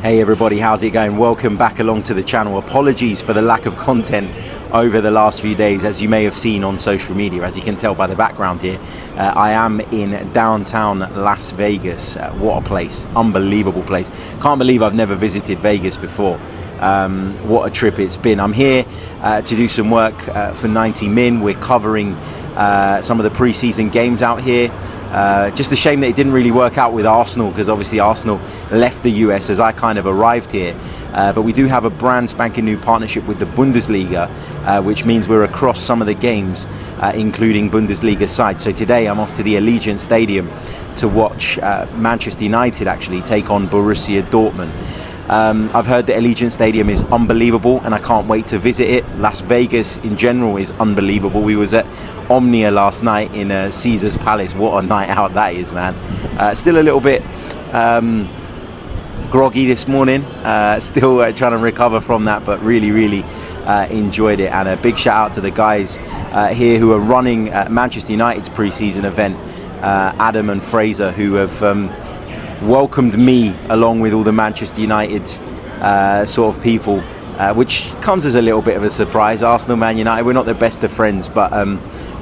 Hey everybody, how's it going? Welcome back along to the channel. Apologies for the lack of content over the last few days, as you may have seen on social media. As you can tell by the background here, I am in downtown Las Vegas. What a place, unbelievable place. Can't believe I've never visited Vegas before. What a trip it's been. I'm here to do some work for 90 Min. We're covering some of the pre-season games out here. Just a shame that it didn't really work out with Arsenal, because obviously Arsenal left the US as I kind of arrived here. But we do have a brand spanking new partnership with the Bundesliga, which means we're across some of the games, including Bundesliga sides. So today I'm off to the Allegiant Stadium to watch Manchester United actually take on Borussia Dortmund. I've heard that Allegiant Stadium is unbelievable and I can't wait to visit it. Las Vegas in general is unbelievable. We was at Omnia last night in Caesar's Palace. What a night out that is, man. Still a little bit groggy this morning, still trying to recover from that, but really enjoyed it. And a big shout out to the guys here who are running Manchester United's pre-season event, Adam and Fraser, who have welcomed me along with all the Manchester United sort of people, which comes as a little bit of a surprise. Arsenal, Man United, we're not the best of friends, but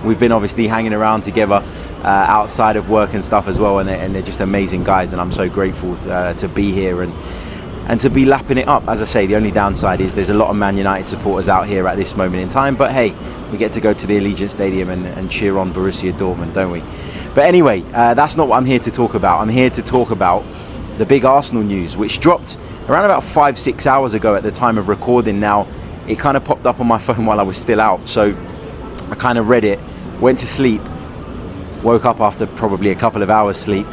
we've been obviously hanging around together outside of work and stuff as well, and they're just amazing guys, and I'm so grateful to be here and to be lapping it up. As I say, the only downside is there's a lot of Man United supporters out here at this moment in time, but hey, we get to go to the Allegiant Stadium and cheer on Borussia Dortmund, don't we? But anyway, that's not what I'm here to talk about. I'm here to talk about the big Arsenal news, which dropped around about 5-6 hours ago at the time of recording. Now, it kind of popped up on my phone while I was still out, so I kind of read it, went to sleep, woke up after probably a couple of hours sleep,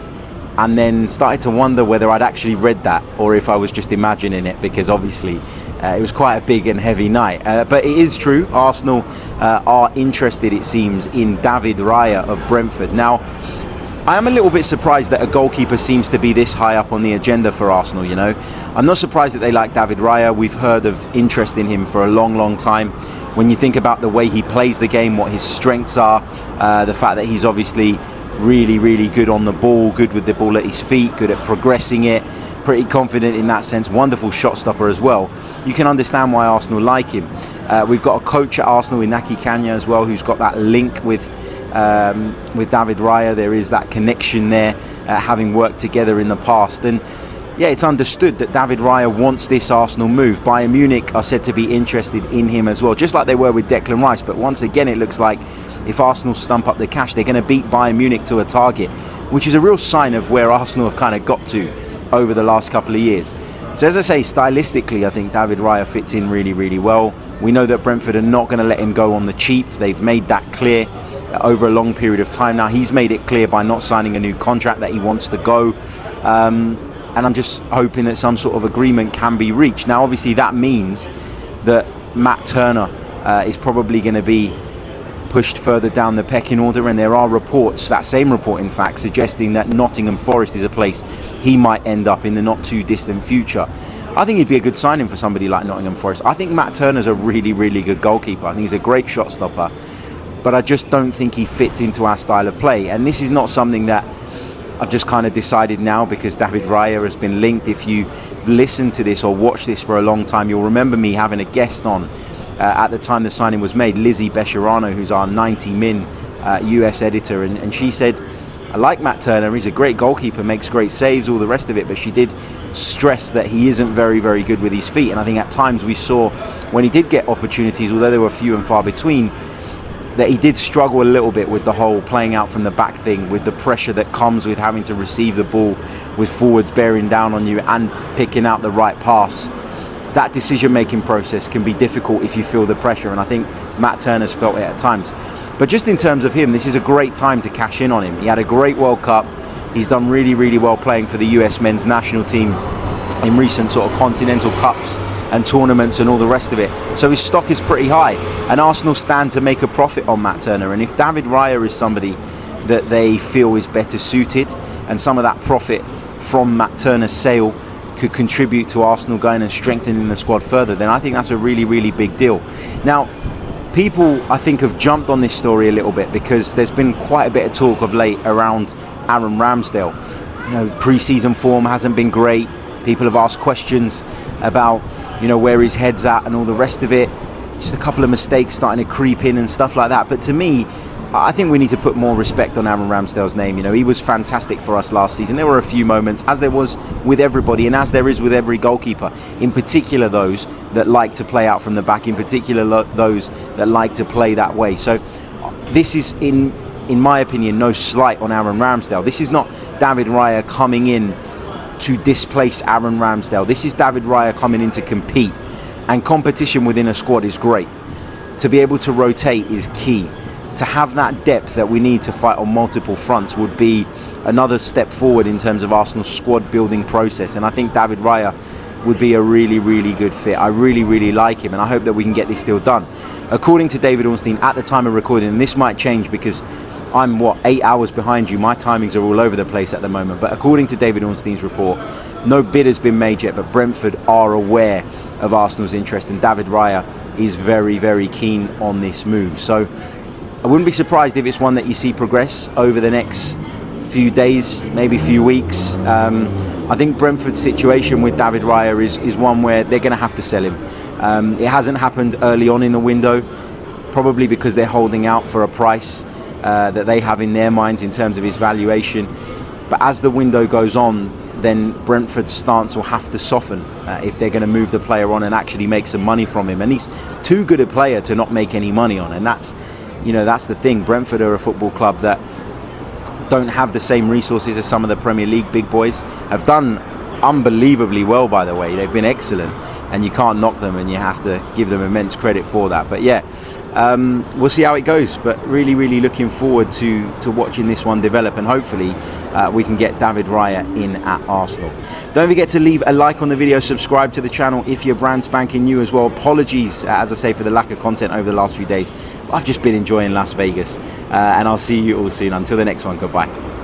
and then started to wonder whether I'd actually read that or if I was just imagining it, because obviously it was quite a big and heavy night. But it is true, Arsenal are interested, it seems, in David Raya of Brentford. Now, I am a little bit surprised that a goalkeeper seems to be this high up on the agenda for Arsenal, you know. I'm not surprised that they like David Raya. We've heard of interest in him for a long time. When you think about the way he plays the game, what his strengths are, the fact that he's obviously really good on the ball, good with the ball at his feet, good at progressing it, pretty confident in that sense, wonderful shot stopper as well. You can understand why Arsenal like him. We've got a coach at Arsenal, Inaki Kanya, as well, who's got that link with David Raya. There is that connection there, having worked together in the past. And yeah, it's understood that David Raya wants this Arsenal move. Bayern Munich are said to be interested in him as well, just like they were with Declan Rice. But once again, it looks like if Arsenal stump up the cash, they're going to beat Bayern Munich to a target, which is a real sign of where Arsenal have kind of got to over the last couple of years. So as I say, stylistically, I think David Raya fits in really well. We know that Brentford are not going to let him go on the cheap. They've made that clear over a long period of time now. He's made it clear by not signing a new contract that he wants to go. And I'm just hoping that some sort of agreement can be reached. Now, obviously, that means that Matt Turner is probably going to be pushed further down the pecking order, and there are reports, that same report in fact, suggesting that Nottingham Forest is a place he might end up in the not too distant future. I think he'd be a good signing for somebody like Nottingham Forest. I think Matt Turner's a really good goalkeeper. I think he's a great shot stopper, but I just don't think he fits into our style of play. And this is not something that I've just kind of decided now because David Raya has been linked. If you've listened to this or watched this for a long time, you'll remember me having a guest on at the time the signing was made, Lizzie Bescherano, who's our 90 Min US editor, and she said, I like Matt Turner, he's a great goalkeeper, makes great saves, all the rest of it, but she did stress that he isn't very good with his feet. And I think at times we saw when he did get opportunities, although they were few and far between, that he did struggle a little bit with the whole playing out from the back thing, with the pressure that comes with having to receive the ball, with forwards bearing down on you and picking out the right pass. That decision-making process can be difficult if you feel the pressure, and I think Matt Turner's felt it at times. But just in terms of him, this is a great time to cash in on him. He had a great World Cup. He's done really well playing for the US men's national team in recent sort of continental cups and tournaments and all the rest of it. So his stock is pretty high, and Arsenal stand to make a profit on Matt Turner. And if David Raya is somebody that they feel is better suited, and some of that profit from Matt Turner's sale could contribute to Arsenal going and strengthening the squad further, then I think that's a really big deal. Now, people, I think, have jumped on this story a little bit because there's been quite a bit of talk of late around Aaron Ramsdale. You know, pre-season form hasn't been great. People have asked questions about, you know, where his head's at and all the rest of it. Just a couple of mistakes starting to creep in and stuff like that. But to me, I think we need to put more respect on Aaron Ramsdale's name. You know, he was fantastic for us last season. There were a few moments, as there was with everybody and as there is with every goalkeeper, in particular those that like to play out from the back, in particular those that like to play that way. So this is, in my opinion, no slight on Aaron Ramsdale. This is not David Raya coming in to displace Aaron Ramsdale. This is David Raya coming in to compete. And competition within a squad is great. To be able to rotate is key. To have that depth that we need to fight on multiple fronts would be another step forward in terms of Arsenal's squad building process. And I think David Raya would be a really, really good fit. I really, really like him, and I hope that we can get this deal done. According to David Ornstein, at the time of recording, and this might change because I'm, 8 hours behind you. My timings are all over the place at the moment. But according to David Ornstein's report, no bid has been made yet, but Brentford are aware of Arsenal's interest, and David Raya is very, very keen on this move. So I wouldn't be surprised if it's one that you see progress over the next few days, maybe few weeks. I think Brentford's situation with David Raya is one where they're going to have to sell him. It hasn't happened early on in the window, probably because they're holding out for a price that they have in their minds in terms of his valuation. But as the window goes on, then Brentford's stance will have to soften if they're going to move the player on and actually make some money from him. And he's too good a player to not make any money on, and that's the thing. Brentford are a football club that don't have the same resources as some of the Premier League big boys. Have done unbelievably well, by the way. They've been excellent, and you can't knock them, and you have to give them immense credit for that. But yeah, we'll see how it goes. But really, really looking forward to watching this one develop, and hopefully we can get David Raya in at Arsenal. Don't forget to leave a like on the video, subscribe to the channel if you're brand spanking new as well. Apologies, as I say, for the lack of content over the last few days. I've just been enjoying Las Vegas, and I'll see you all soon. Until the next one, goodbye.